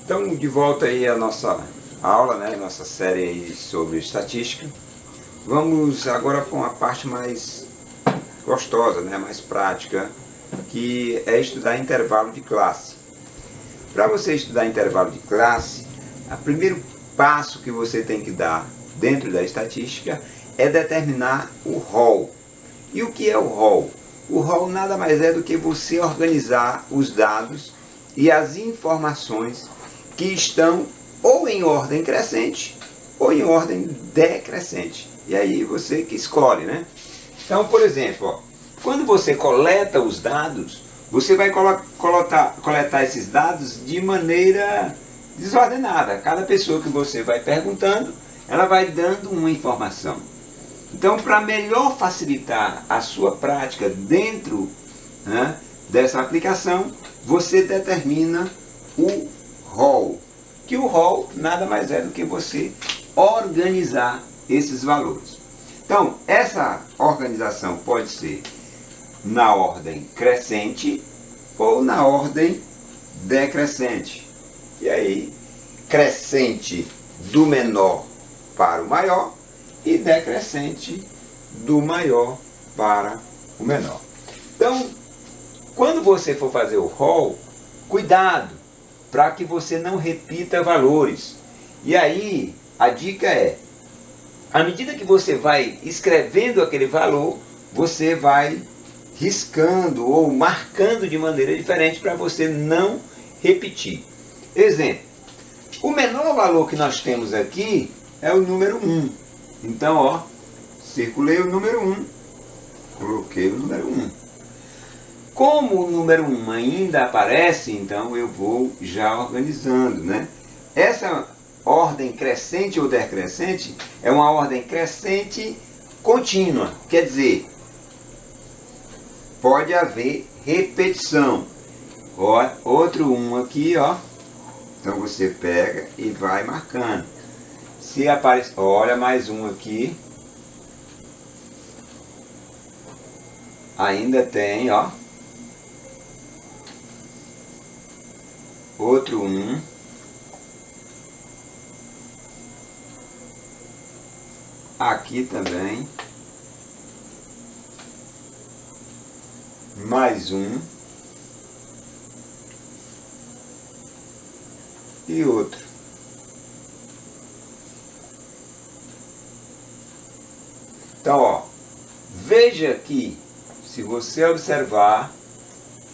Então, de volta aí à nossa aula, né, nossa série aí sobre estatística. Vamos agora para uma parte mais gostosa, né, mais prática, que é estudar intervalo de classe. Para você estudar intervalo de classe, o primeiro passo que você tem que dar dentro da estatística é determinar o rol. E o que é o rol? O rol nada mais é do que você organizar os dados e as informações que estão ou em ordem crescente ou em ordem decrescente. E aí você que escolhe, né? Então, por exemplo, ó, quando você coleta os dados, você vai coletar esses dados de maneira desordenada. Cada pessoa que você vai perguntando, ela vai dando uma informação. Então, para melhor facilitar a sua prática dentro, né, dessa aplicação, você determina o rol. Que o rol nada mais é do que você organizar esses valores. Então, essa organização pode ser na ordem crescente ou na ordem decrescente. E aí, crescente do menor para o maior e decrescente do maior para o menor. Então, quando você for fazer o rol, cuidado para que você não repita valores. E aí, a dica é, à medida que você vai escrevendo aquele valor, você vai riscando ou marcando de maneira diferente para você não repetir. Exemplo, o menor valor que nós temos aqui é o número 1. Então, ó, circulei o número 1, coloquei o número 1. Como o número 1 ainda aparece, então eu vou já organizando, né? Essa ordem crescente ou decrescente é uma ordem crescente contínua. Quer dizer, pode haver repetição. Ó, outro 1 aqui, ó. Então você pega e vai marcando. Se aparece, olha, mais um aqui. Ainda tem, ó. Outro 1. Aqui também. Mais um. E outro. Então, ó, veja que, se você observar,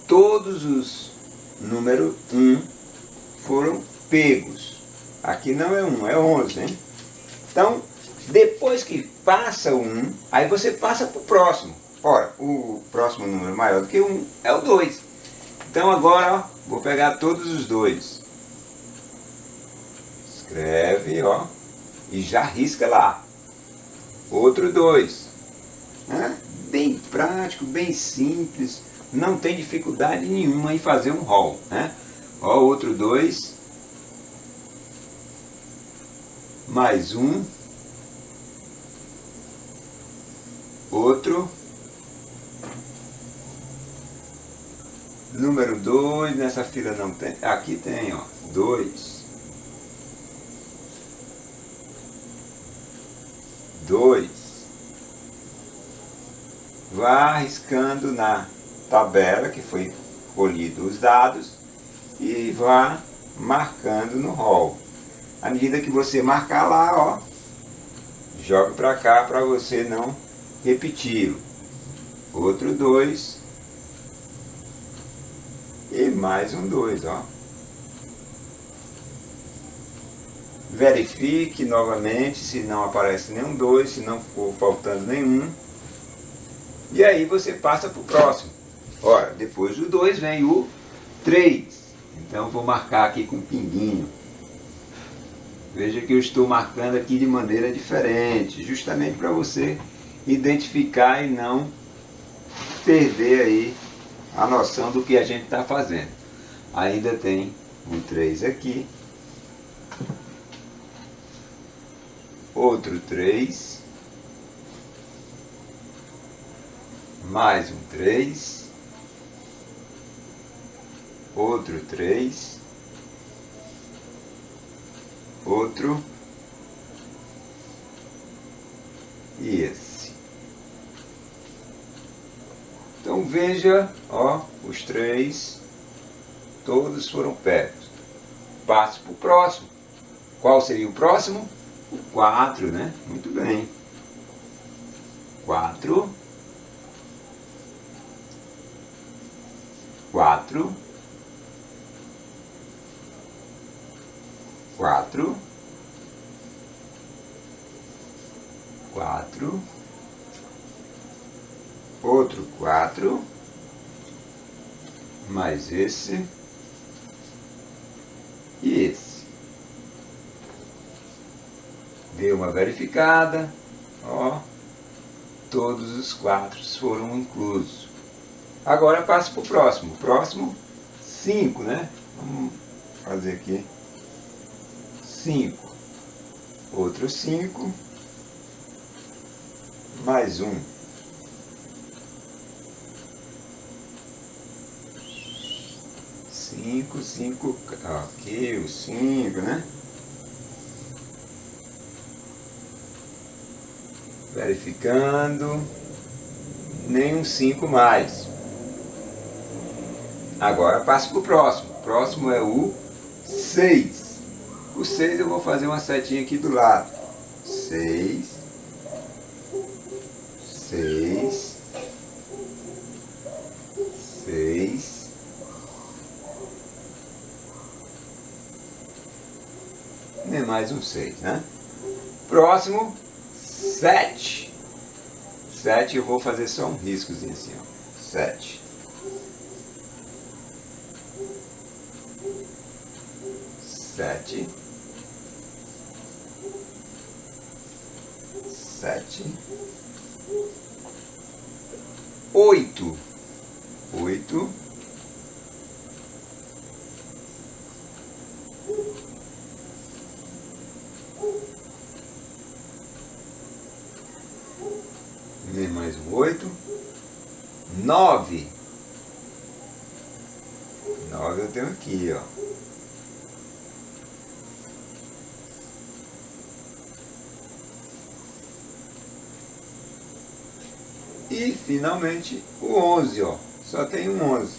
todos os números 1 foram pegos. Aqui não é 1, é 11, hein? Então, depois que passa o 1, aí você passa para o próximo. Ora, o próximo número maior do que 1 é o 2. Então agora, ó, vou pegar todos os 2. Escreve, ó, e já risca lá. Outro 2. Né? Bem prático, bem simples. Não tem dificuldade nenhuma em fazer um rol. Né? Ó, outro 2. Mais um. Outro. Número 2. Nessa fila não tem. Aqui tem, ó. 2. 2. Vá arriscando na tabela que foi colhido os dados e vá marcando no rol. À medida que você marcar lá, ó, joga para cá para você não repetir. Outro 2 e mais um 2, ó. Verifique novamente se não aparece nenhum 2, se não for faltando nenhum. E aí você passa para o próximo. Ora, depois do 2 vem o 3. Então vou marcar aqui com pinguinho. Veja que eu estou marcando aqui de maneira diferente, justamente para você identificar e não perder aí a noção do que a gente está fazendo. Ainda tem um 3 aqui. Outro 3. Mais um 3. Outro 3. outro e esse. Então veja, ó, os três, todos foram perto. Passo para o próximo. Qual seria o próximo? O 4, né? Muito bem. 4, 4, 4, 4, outro 4, mais esse e esse. Dê uma verificada, ó, todos os 4 foram inclusos. Agora passo para o próximo. O próximo, 5, né? Vamos fazer aqui. 5. Outro 5. Mais um. 5, 5. Aqui o 5, né? Verificando. Nenhum 5 mais. Agora passo para o próximo. O próximo é o 6. O 6 eu vou fazer uma setinha aqui do lado. 6. 6. 6. Nem mais um 6, né? Próximo, 7. 7 eu vou fazer só um riscozinho assim, ó. 7. 7. 7. 8. 8. 8. 9. 9 eu tenho aqui, ó. E finalmente o 11, ó. Só tem um 11.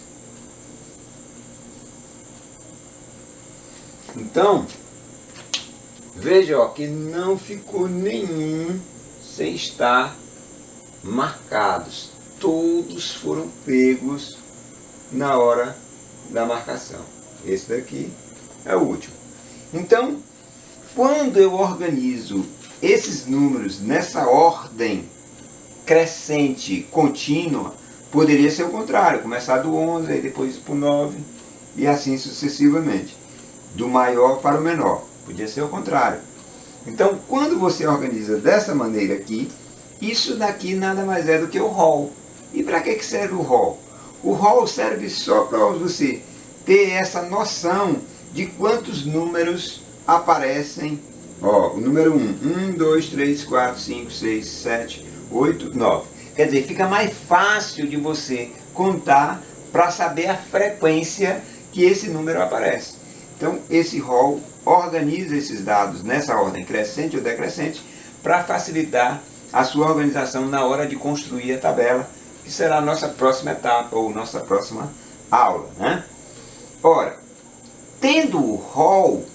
Então, veja, ó, que não ficou nenhum sem estar marcados. Todos foram pegos na hora da marcação. Esse daqui é o último. Então, quando eu organizo esses números nessa ordem crescente, contínua, poderia ser o contrário, começar do 11, aí depois para o 9 e assim sucessivamente, do maior para o menor. Podia ser o contrário. Então, quando você organiza dessa maneira aqui, isso daqui nada mais é do que o rol. E para que serve o rol? O rol serve só para você ter essa noção de quantos números aparecem. Ó, o número 1, 2, 3, 4, 5, 6, 7, 8, 9. Quer dizer, fica mais fácil de você contar para saber a frequência que esse número aparece. Então, esse rol organiza esses dados nessa ordem crescente ou decrescente para facilitar a sua organização na hora de construir a tabela, que será a nossa próxima etapa ou nossa próxima aula, né? Ora, tendo o rol,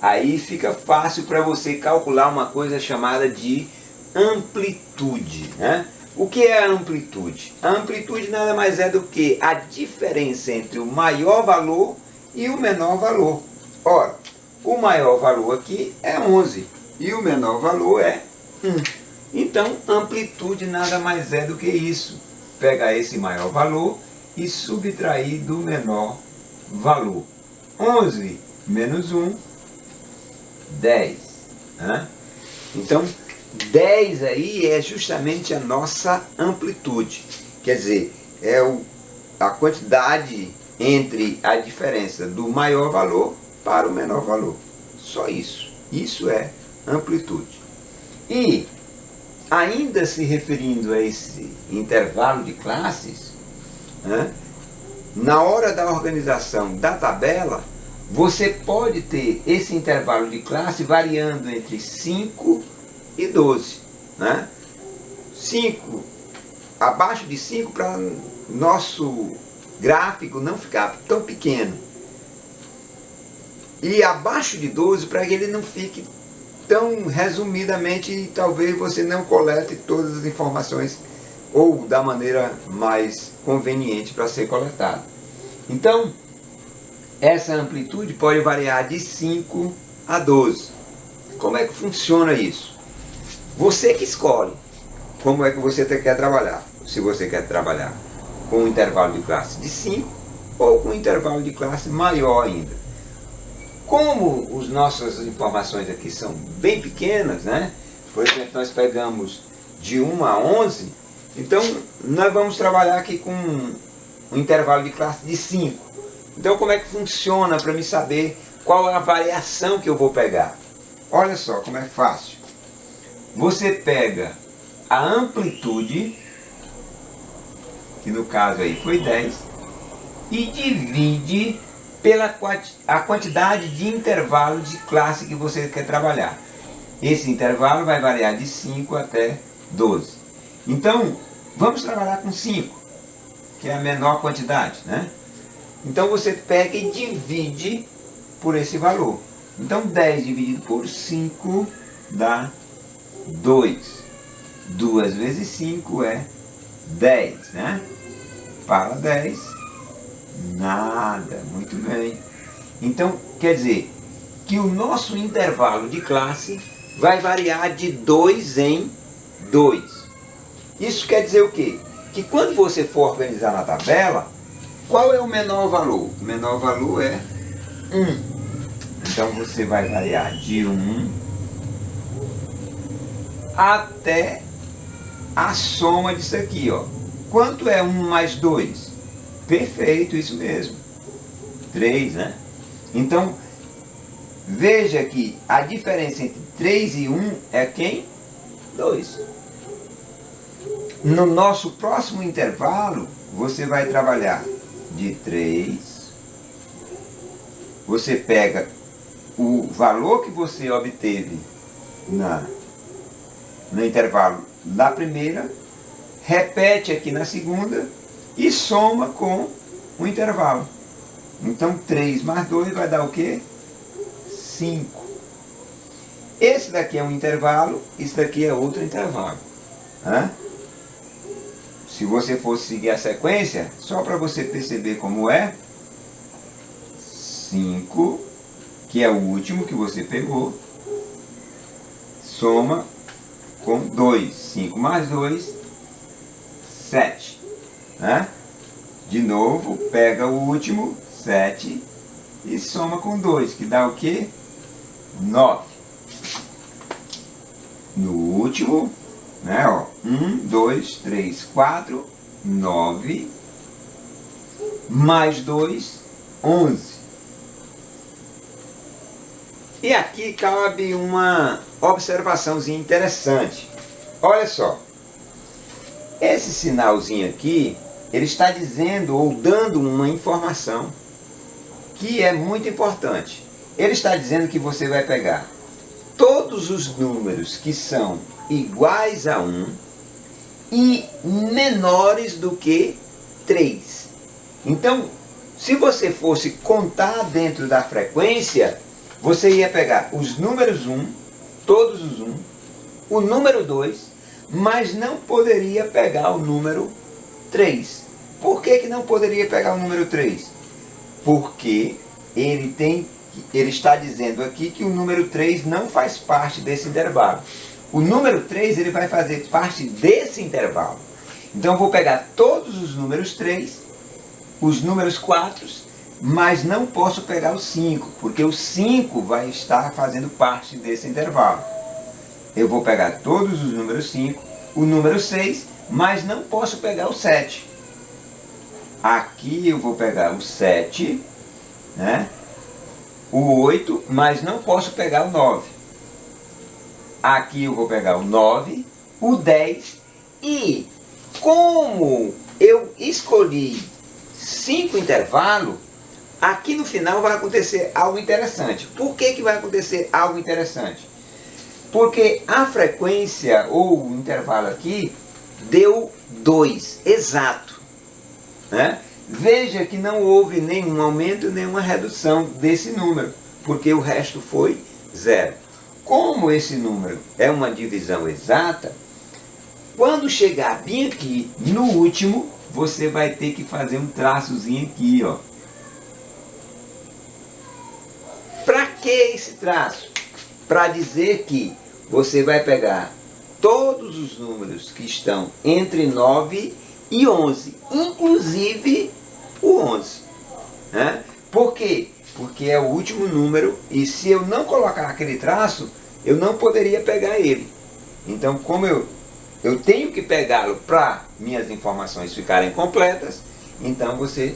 aí fica fácil para você calcular uma coisa chamada de amplitude, né? O que é a amplitude? A amplitude nada mais é do que a diferença entre o maior valor e o menor valor. Ora, o maior valor aqui é 11 e o menor valor é 1. Então, amplitude nada mais é do que isso. Pegar esse maior valor e subtrair do menor valor. 11 menos 1, 10. Né? Então, 10 aí é justamente a nossa amplitude. Quer dizer, é a quantidade entre a diferença do maior valor para o menor valor. Só isso. Isso é amplitude. E, ainda se referindo a esse intervalo de classes, né, na hora da organização da tabela, você pode ter esse intervalo de classe variando entre 5 e 12. Né? 5, abaixo de 5 para nosso gráfico não ficar tão pequeno. E abaixo de 12 para que ele não fique tão resumidamente e talvez você não colete todas as informações ou da maneira mais conveniente para ser coletado. Então, essa amplitude pode variar de 5 a 12. Como é que funciona isso? Você que escolhe como é que você quer trabalhar. Se você quer trabalhar com um intervalo de classe de 5 ou com um intervalo de classe maior ainda. Como as nossas informações aqui são bem pequenas, né? Por exemplo, nós pegamos de 1 a 11, então nós vamos trabalhar aqui com um intervalo de classe de 5. Então como é que funciona para me saber qual é a variação que eu vou pegar? Olha só como é fácil. Você pega a amplitude, que no caso aí foi 10, e divide pela a quantidade de intervalo de classe que você quer trabalhar. Esse intervalo vai variar de 5 até 12. Então, vamos trabalhar com 5, que é a menor quantidade, né? Então você pega e divide por esse valor. Então 10 dividido por 5 dá 2. 2 vezes 5 é 10, né? Para 10, nada. Muito bem. Então, quer dizer que o nosso intervalo de classe vai variar de 2 em 2. Isso quer dizer o quê? Que quando você for organizar na tabela, qual é o menor valor? O menor valor é 1. Então você vai variar de 1 até a soma disso aqui, ó. Quanto é 1 mais 2? Perfeito, isso mesmo. 3, né? Então, veja que a diferença entre 3 e 1 é quem? 2. No nosso próximo intervalo, você vai trabalhar de 3. Você pega o valor que você obteve no intervalo da primeira, repete aqui na segunda e soma com o intervalo. Então 3 mais 2 vai dar o quê? 5. Esse daqui é um intervalo, esse daqui é outro intervalo. Né? Se você fosse seguir a sequência, só para você perceber como é, 5, que é o último que você pegou, soma com 2. 5 mais 2, 7. Né? De novo, pega o último, 7, e soma com 2, que dá o quê? 9. No último, né, ó, 1, 2, 3, 4, 9, mais 2, 11. E aqui cabe uma observaçãozinha interessante. Olha só, esse sinalzinho aqui, ele está dizendo ou dando uma informação que é muito importante. Ele está dizendo que você vai pegar todos os números que são iguais a 1 e menores do que 3. Então, se você fosse contar dentro da frequência, você ia pegar os números 1, todos os 1, o número 2, mas não poderia pegar o número 3. Por que não poderia pegar o número 3? Porque ele está dizendo aqui que o número 3 não faz parte desse intervalo. O número 3 ele vai fazer parte desse intervalo. Então eu vou pegar todos os números 3, os números 4, mas não posso pegar o 5, porque o 5 vai estar fazendo parte desse intervalo. Eu vou pegar todos os números 5, o número 6, mas não posso pegar o 7. Aqui eu vou pegar o 7, né? O 8, mas não posso pegar o 9. Aqui eu vou pegar o 9, o 10 e como eu escolhi 5 intervalos, aqui no final vai acontecer algo interessante. Por que que vai acontecer algo interessante? Porque a frequência, ou o intervalo aqui, deu 2, exato. Né? Veja que não houve nenhum aumento, nenhuma redução desse número, porque o resto foi 0. Como esse número é uma divisão exata, quando chegar bem aqui no último, você vai ter que fazer um traçozinho aqui, ó. Para que esse traço? Para dizer que você vai pegar todos os números que estão entre 9 e 11, inclusive o 11. Né? Por quê? Porque é o último número e se eu não colocar aquele traço, eu não poderia pegar ele. Então, como eu tenho que pegá-lo para minhas informações ficarem completas, então você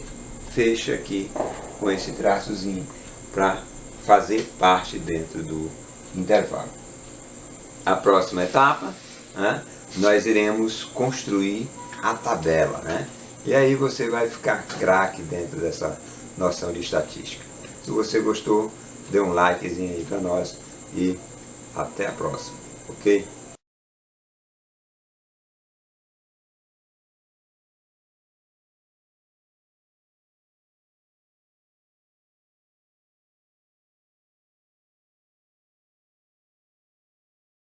fecha aqui com esse traçozinho para fazer parte dentro do intervalo. A próxima etapa, né, nós iremos construir a tabela, né? E aí você vai ficar craque dentro dessa noção de estatística. Se você gostou, dê um likezinho aí para nós e até a próxima, ok?